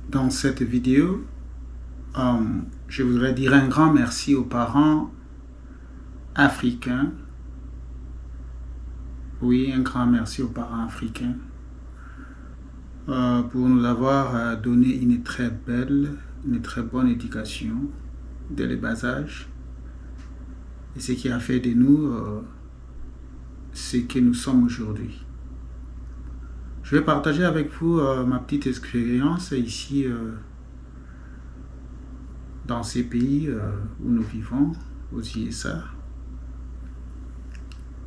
Dans cette vidéo, je voudrais dire un grand merci aux parents africains. Oui, un grand merci aux parents africains pour nous avoir donné une très belle, une très bonne éducation dès le bas âge. Et ce qui a fait de nous ce que nous sommes aujourd'hui. Je vais partager avec vous ma petite expérience ici dans ces pays où nous vivons, aux USA.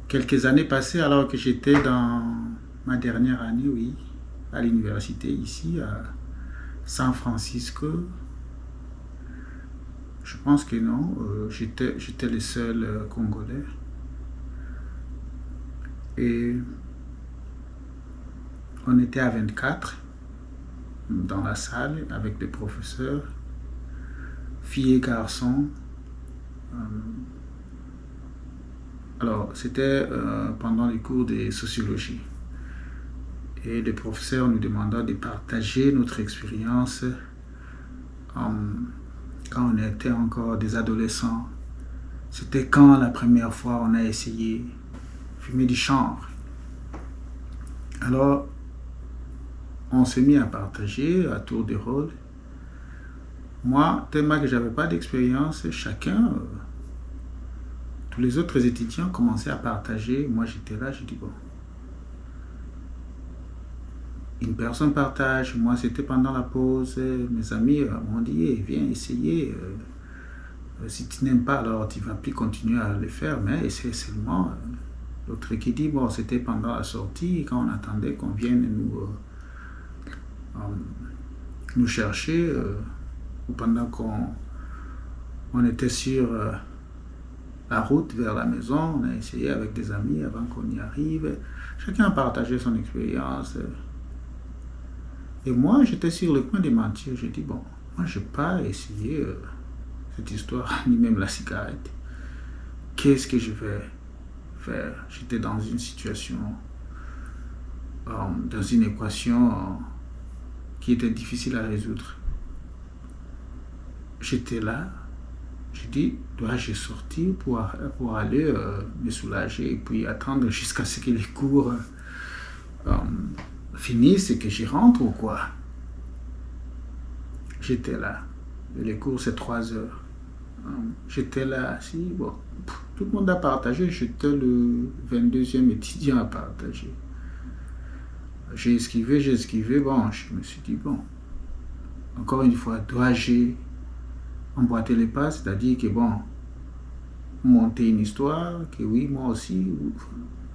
Quelques années passées, alors que j'étais dans ma dernière année, oui, à l'université ici à San Francisco. Je pense que non, j'étais le seul Congolais. Et on était à 24 dans la salle avec des professeurs, filles et garçons. Alors, c'était pendant les cours de sociologie. Et le professeur nous demanda de partager notre expérience quand on était encore des adolescents. C'était quand la première fois on a essayé fumer du chanvre. Alors, on s'est mis à partager à tour de rôle. Moi, tellement que j'avais pas d'expérience, chacun, tous les autres étudiants commençaient à partager. Moi, j'étais là, j'ai dit bon. Une personne partage, moi c'était pendant la pause, mes amis m'ont dit hey, viens essayer, si tu n'aimes pas alors tu ne vas plus continuer à le faire, mais essaie seulement. L'autre qui dit bon c'était pendant la sortie, quand on attendait qu'on vienne nous chercher, ou pendant qu'on était sur la route vers la maison, on a essayé avec des amis avant qu'on y arrive, chacun a partagé son expérience. Et moi, j'étais sur le point de mentir. J'ai dit, bon, moi, je n'ai pas essayé cette histoire, ni même la cigarette. Qu'est-ce que je vais faire? J'étais dans une situation, dans une équation qui était difficile à résoudre. J'étais là. J'ai dit, dois-je sortir pour aller me soulager et puis attendre jusqu'à ce que les cours finissent et que j'y rentre ou quoi? J'étais là. Les cours, c'est 3 heures. J'étais là assis. Bon, tout le monde a partagé. J'étais le 22e étudiant à partager. J'ai esquivé. Bon, je me suis dit, bon, encore une fois, dois-je emboîter les pas? C'est-à-dire que, bon, monter une histoire, que oui, moi aussi.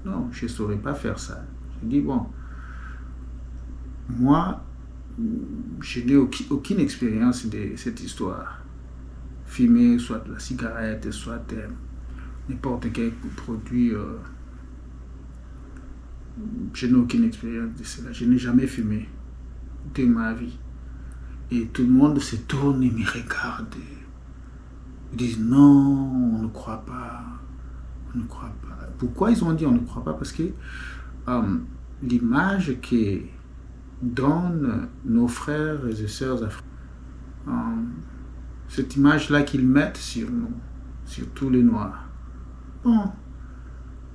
Non, je ne saurais pas faire ça. J'ai dit, bon, moi, je n'ai aucune expérience de cette histoire. Fumer, soit de la cigarette, soit n'importe quel produit. Je n'ai aucune expérience de cela. Je n'ai jamais fumé de ma vie. Et tout le monde se tourne et me regarde. Ils disent non, on ne croit pas. On ne croit pas. Pourquoi ils ont dit on ne croit pas? Parce que l'image que donnent nos frères et sœurs africains, cette image-là qu'ils mettent sur nous, sur tous les Noirs. Bon,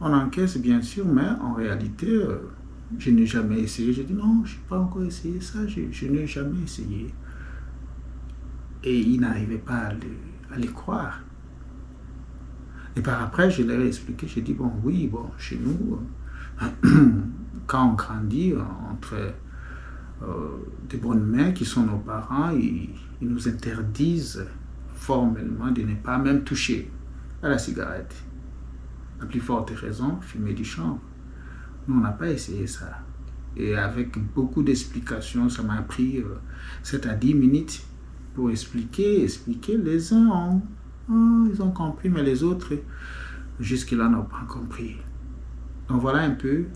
on encaisse bien sûr, mais en réalité, je n'ai jamais essayé. J'ai dit non, je n'ai pas encore essayé ça, je n'ai jamais essayé. Et ils n'arrivaient pas à les croire. Et par après, je leur ai expliqué, j'ai dit bon, oui, bon, chez nous, quand on grandit entre des bonnes mères qui sont nos parents, ils nous interdisent formellement de ne pas même toucher à la cigarette. La plus forte raison, fumer du chanvre. Nous, on n'a pas essayé ça. Et avec beaucoup d'explications, ça m'a pris 7 à 10 minutes pour expliquer. Les uns ils ont compris, mais les autres, jusque-là, n'ont pas compris. Donc voilà un peu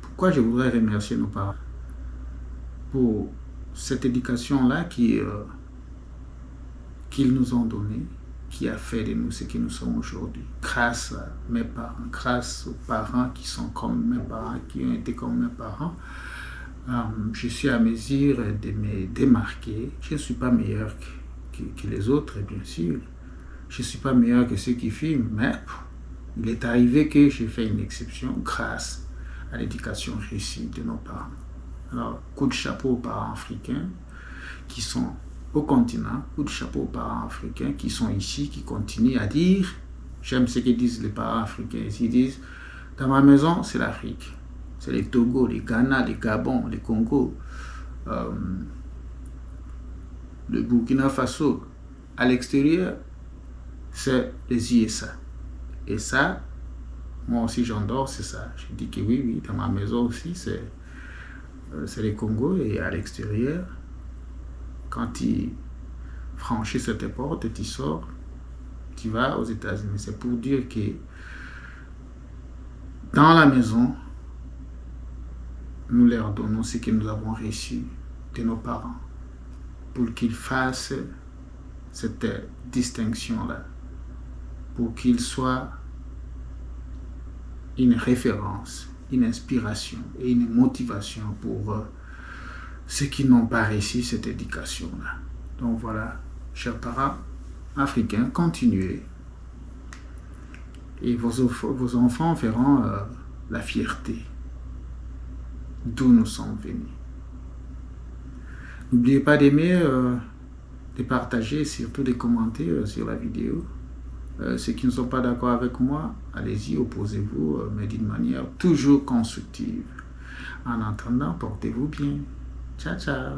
pourquoi je voudrais remercier nos parents pour cette éducation-là qu'ils nous ont donnée, qui a fait de nous ce que nous sommes aujourd'hui. Grâce à mes parents, grâce aux parents qui sont comme mes parents, qui ont été comme mes parents, Je suis à mesure de me démarquer. Je ne suis pas meilleur que les autres, bien sûr. Je ne suis pas meilleur que ceux qui filment, mais il est arrivé que j'ai fait une exception grâce à l'éducation réussie de nos parents. Alors, coup de chapeau aux parents africains qui sont au continent, coup de chapeau aux parents africains qui sont ici, qui continuent à dire, j'aime ce que disent les parents africains, ils disent, dans ma maison, c'est l'Afrique. C'est les Togo, les Ghana, les Gabon, les Congo, le Burkina Faso. À l'extérieur, c'est les USA. Et ça, moi aussi j'endors, c'est ça. Je dis que oui, dans ma maison aussi, c'est les Congo. Et à l'extérieur, quand tu franchis cette porte et tu sors, tu vas aux États-Unis. C'est pour dire que dans la maison, nous leur donnons ce que nous avons reçu de nos parents pour qu'ils fassent cette distinction-là, pour qu'ils soient une référence, une inspiration et une motivation pour ceux qui n'ont pas reçu cette éducation-là. Donc voilà, chers parents africains, continuez. Et vos enfants verront la fierté d'où nous sommes venus. N'oubliez pas d'aimer, de partager, surtout de commenter sur la vidéo. Ceux qui ne sont pas d'accord avec moi, allez-y, opposez-vous, mais d'une manière toujours constructive. En attendant, portez-vous bien. Ciao, ciao.